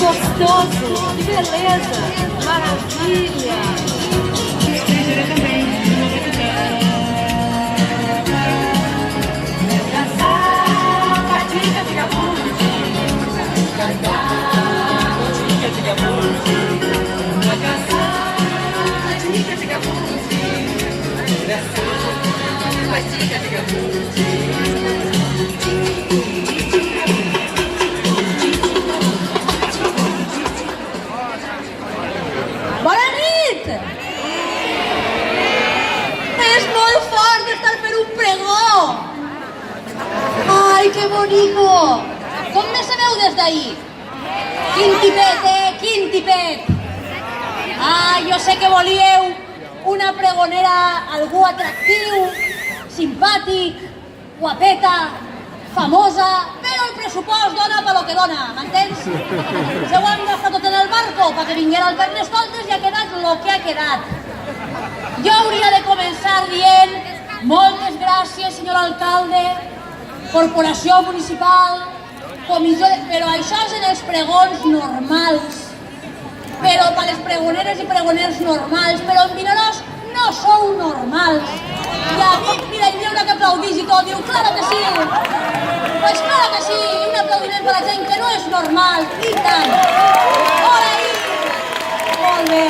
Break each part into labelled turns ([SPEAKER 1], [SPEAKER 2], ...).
[SPEAKER 1] gostoso, que beleza, maravilha.
[SPEAKER 2] Bona nit! És molt fort estar per un pregó! Ai, que bonico! Com me sabeu des d'ahir? Quin tipet, quin tipet! Ah, jo sé que volíeu una pregonera, algú atractiu, simpàtic, guapeta, famosa, però el pressupost dona per lo que dona, m'entens? Se ho han gastat tot en el barco perquè vinguera el Carnestoltes i ha quedat lo que ha quedat. Jo hauria de començar dient moltes gràcies, senyor alcalde, corporació municipal, comissió de... Però això és en els pregons normals. Però per les pregoneres i pregoners normals, però en Vinaròs no sou normals. I a mi, mira, hi haurà que aplaudís i tot, diu, claro que sí. Pues claro que sí, un aplaudiment per la gent que no és normal, i tant. Hola ahí! Molt bé.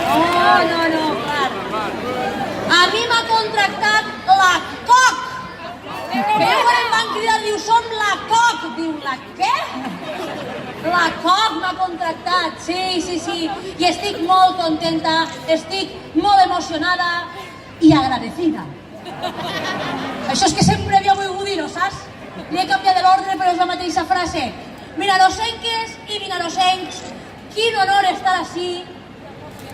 [SPEAKER 2] No, clar. A mi m'ha contractat la COC. Que jo quan em van cridar, diu, som la COC. Diu, la què? La COC m'ha contractat, sí. I estic molt contenta, estic molt emocionada i agradecida. Això és que sempre havia volgut dir-ho, saps? Li he canviat l'ordre, però és la mateixa frase. Vinarosenques i vinarosencs, quin honor estar així.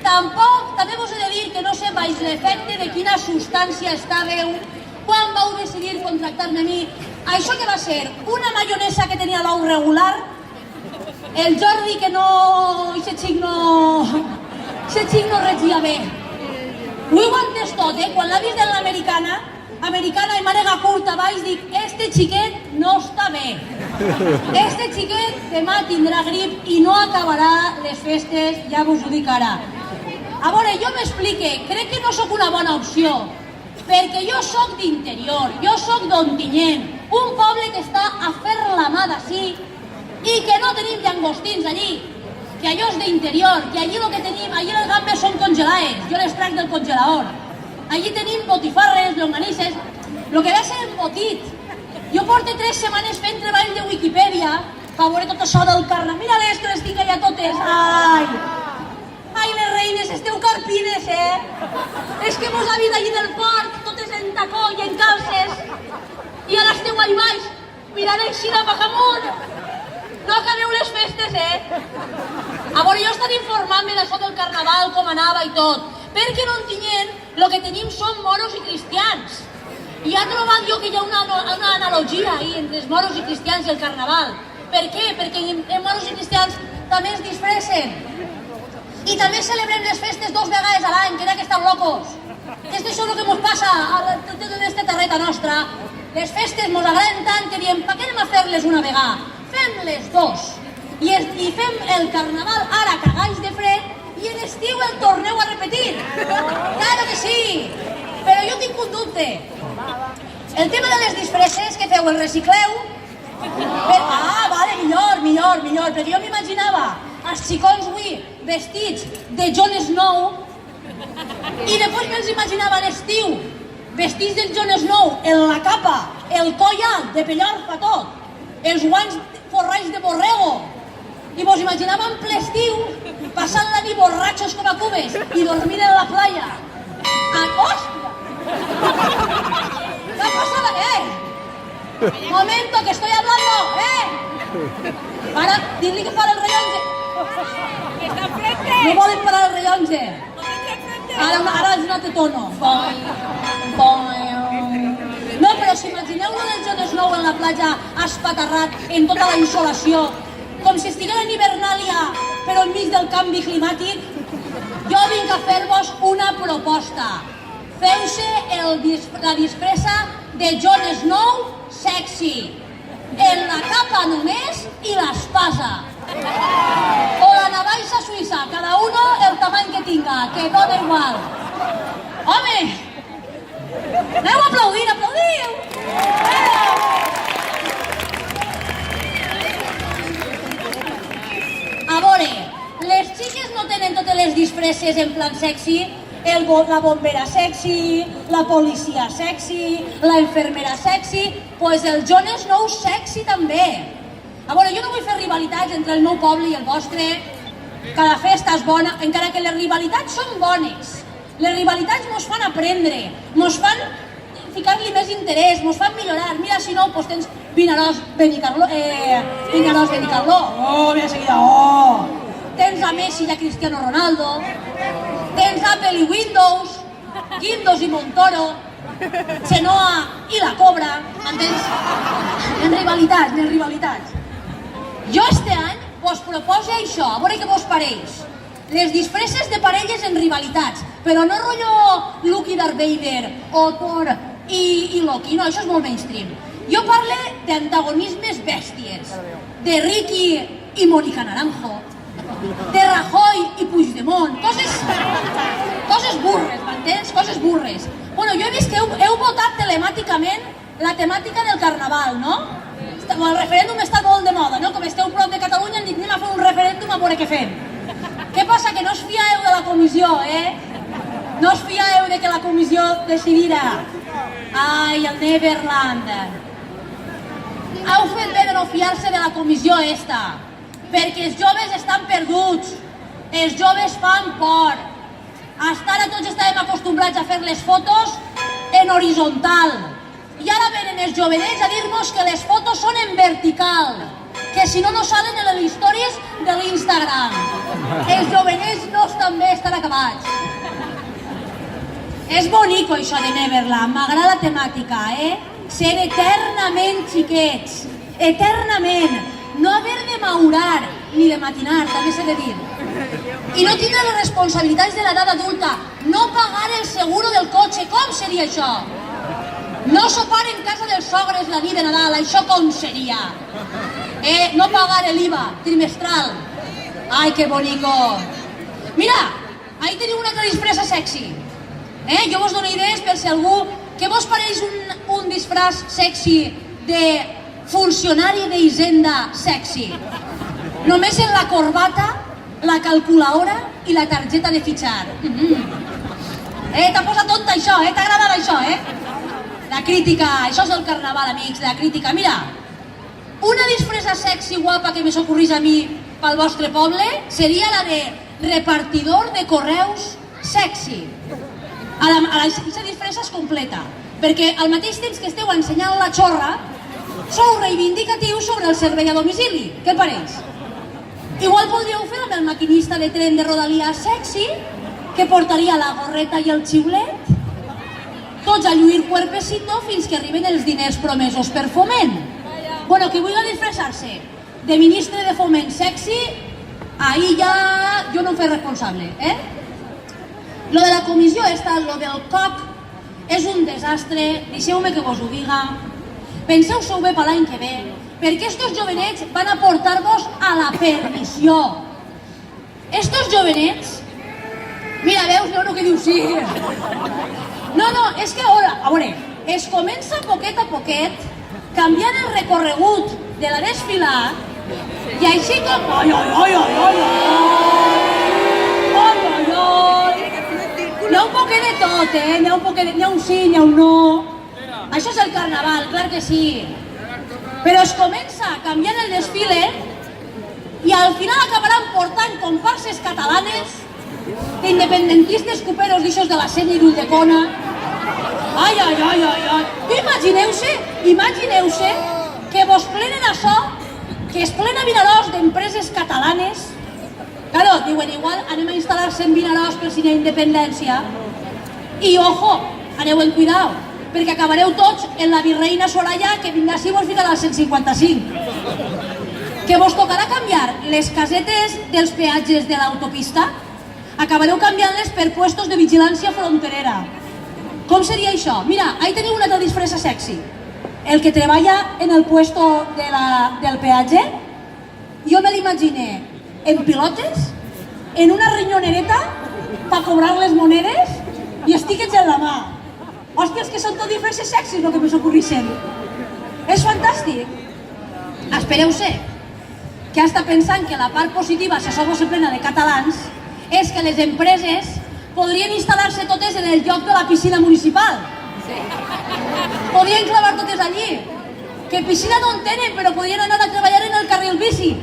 [SPEAKER 2] Tampoc, també vos he de dir que no sepais l'efecte de quina substància estàveu quan vau decidir contractar-me a mi. Això que va ser una maionesa que tenia l'ou regular, el Jordi que no... Ixe xic no regia bé. Ho heu entès tot, Quan l'ha vist de l'americana i mànega curta baix, dic, este xiquet no està bé. Este xiquet demà tindrà grip i no acabarà les festes, ja vos ho dic ara. A veure, jo m'explique, crec que no sóc una bona opció, perquè jo sóc d'interior, jo sóc d'Ontinyent, un poble que està a fer la mà d'ací, i que no tenim llangostins allí, que allò és d'interior, que allí el que tenim, allí les gambes són congelades, jo les trac del congelador. Allí tenim botifarres, llonganisses, el que ve a ser embotit. Jo porto 3 setmanes fent treball de Wikipedia per veure tot això del carna. Mira-les, que les tinc allà totes. Ai, les reines, esteu carpines, És que mos ha vist allí del port, totes en tacó i en calces, i ara esteu allà baix, mirant així de baix amunt. No acabeu les festes, A veure, jo he estat informant-me d'això del carnaval, com anava i tot, perquè en Ontinyent el que tenim són moros i cristians. I ha trobat jo que hi ha una analogia ahí entre els moros i cristians i el carnaval. Per què? Perquè els moros i cristians també es disfressen. I també celebrem les festes 2 vegades a l'any, que era que estan locos. Esto és el que ens passa a aquesta terreta nostra. Les festes ens agraden tant que diem, per què anem a fer-les una vegada? Fem les 2. I fem el carnaval ara cagats de fred i en estiu el torneu a repetir. Claro que sí. Però jo tinc un dubte. El tema de les disfresses que feu, el recicleu? Vale, millor, perquè jo m'imaginava els xicons avui vestits de Jon Snow i després me'ls imaginava a l'estiu vestits del Jon Snow en la capa, el coll alt de pellorfa tot, els guants forrats de borrego, i vos imaginava en ple estiu passant la nit borratxos com a cubes i dormint en la playa. ¡Hostia! ¿Qué ha pasado? Momento, que estoy hablando, Para, dile que para el rellonge. No volen parar el rellonge. Ara és un altre tono. No, però si imagineu-lo del Jon Snow en la platja espaterrat en tota la insolació, com si estiguera en hivernàlia però enmig del canvi climàtic, jo vinc a fer-vos una proposta. Feu-se la disfressa de Jon Snow sexy. en la capa només i l'espasa. O la navaixa suïssa, cada uno el tamany que tinga, que dona igual. Home! Aneu aplaudint, aplaudiu! A veure, les xiques no tenen totes les disfresses en plan sexy, la bombera sexy, la policia sexy, la infermera sexy, pues el Jon Snow sexy també. A veure, jo no vull fer rivalitats entre el meu poble i el vostre, cada festa és bona, encara que les rivalitats són bones. Les rivalitats mos fan aprendre, mos fan ficar-li més interès, mos fan millorar. Mira, si no, doncs tens Vinaròs, Benicarló, oh, mira seguida, oh! Tens a Messi i a Cristiano Ronaldo, tens Apple i Windows, Guindos i Montoro, Chenoa i la Cobra, entens? N'hi ha rivalitats. Jo este any vos proposo això, a veure què vos pareix. Les disfresses de parelles en rivalitats, però no rotllo Luke i Darth Vader o Thor i Loki, no, això és molt mainstream. Jo parlo d'antagonismes bèsties, de Ricky i Mónica Naranjo, de Rajoy i Puigdemont, coses burres, m'entens? Coses burres. Bueno, jo he vist que heu votat telemàticament la temàtica del carnaval, no? El referèndum està molt de moda, no? Com esteu prop de Catalunya, hem dit anem a fer un referèndum a veure què fem. Què passa? Que no us fiaeu de la comissió, No us fiaeu de que la comissió decidirà. Ai, el Neverland. Heu fet bé de no fiar-se de la comissió esta, perquè els joves estan perduts, els joves fan por. Fins ara tots estàvem acostumbrats a fer les fotos en horitzontal i ara venen els jovenets a dir-nos que les fotos són en vertical, que si no no salen en les històries de l'Instagram. Els jovenets no estan bé, estan acabats. És bonico això de Neverland, m'agrada la temàtica, Ser eternament xiquets, eternament, no haver de maurar ni de matinar, també s'ha de dir. I no tindre les responsabilitats de l'edat adulta, no pagar el seguro del cotxe, com seria això? No sopar en casa dels sogres la nit de Nadal, això com seria? No pagar l'IVA trimestral. Ai, que bonico. Mira, ahí teniu una altra disfressa sexy. Jo vos dono idees per si algú... Què vos pareix un disfraç sexy de funcionari d'Hisenda sexy? Només en la corbata, la calculadora i la targeta de fitxar. T'ha posat tonta això, t'ha agradat això, La crítica, això és el carnaval, amics, la crítica. Mira, una disfressa sexy guapa que me s'ocorrís a mi pel vostre poble seria la de repartidor de correus sexy. La disfressa és completa, perquè al mateix temps que esteu ensenyant la xorra, sou reivindicatius sobre el servei a domicili. Què pareix? Igual podríeu fer amb el maquinista de tren de Rodalia sexy, que portaria la gorreta i el xiulet, tots a lluir cuerpecito fins que arriben els diners promesos per Foment. Bueno, qui vulgui disfressar-se de ministre de Foment sexy, ahí ja jo no em faig responsable, Lo de la comissió esta, lo del COC, és un desastre, deixeu-me que vos ho diga. Penseu-s'ho bé per l'any que ve, perquè estos jovenets van a portar-vos a la perdició. Estos jovenets... Mira, veus, no, que diu sí. No, és que, a veure, es comença poquet a poquet, canviant el recorregut de la desfilada, i així com... N'hi ha un poquet de tot, n'hi ha un sí, n'hi ha un no. Això és el carnaval, clar que sí. Però es comença canviant el desfile i al final acabaran portant comparses catalanes d'independentistes cuperos d'ixos de la Senya i d'Ulldecona. Ai. Imagineu-se que vos plenen això, que es plena Vinaròs d'empreses catalanes. Claro, diuen, igual anem a instal·lar-se en Vinaròs per si hi ha independència. I, ojo, aneu en cuidao, perquè acabareu tots en la virreina Soraya que vindrà si vos ficarà al 155. Que vos tocarà canviar les casetes dels peatges de l'autopista, acabareu canviant-les per puestos de vigilància fronterera. Com seria això? Mira, ahí teniu una altra disfressa sexy. el que treballa en el puesto del peatge, jo me l'imagine en pilotes, en una riñonereta per cobrar les monedes i els tíquets en la mà. Hòstia, és que són tot diferents sexis el que me s'ocorrixen. És fantàstic. Espereu-se, que està pensant que la part positiva, si això se plena de catalans, és que les empreses podrien instal·lar-se totes en el lloc de la piscina municipal. Podrien clavar totes allí. Que piscina no en tenen, però podrien anar a treballar en el carril bici.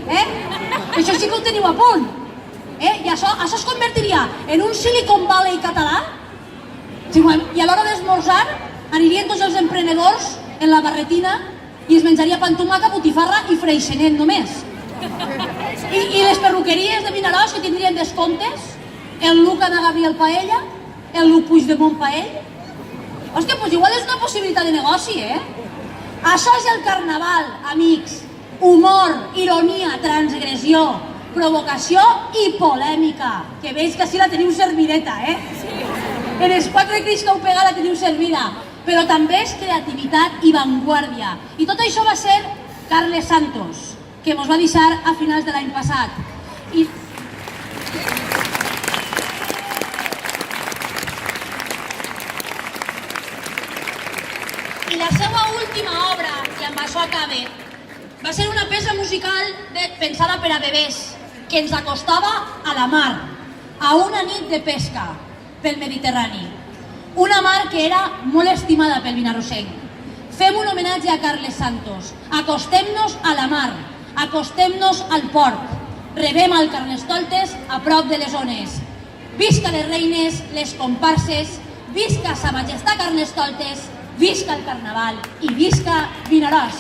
[SPEAKER 2] Això sí que ho teniu a punt. I això es convertiria en un Silicon Valley català. I a l'hora d'esmorzar anirien tots els emprenedors en la barretina i es menjaria pa amb tomaca, botifarra i freixenet només. I les perruqueries de Vinaròs que tindrien descomptes, el Luc Ana Gabriel Paella, el Luc Puigdemont Paell. Hòstia, doncs igual és una possibilitat de negoci, Això és el carnaval, amics. Humor, ironia, transgressió, provocació i polèmica. Que veig que així la teniu servideta, En els 4 crits que heu pegat la teniu servida. Però també és creativitat i vanguardia. I tot això va ser Carles Santos, que ens va deixar a finals de l'any passat. I la seva última obra, i amb això acabe, va ser una peça musical pensada per a bebès, que ens acostava a la mar, a una nit de pesca pel Mediterrani. Una mar que era molt estimada pel vinarrosenc. Fem un homenatge a Carles Santos. Acostem-nos a la mar, acostem-nos al port. Rebem el Carnestoltes a prop de les ones. Visca les reines, les comparses, visca sa majestat Carnestoltes, visca el carnaval i visca Vinaròs!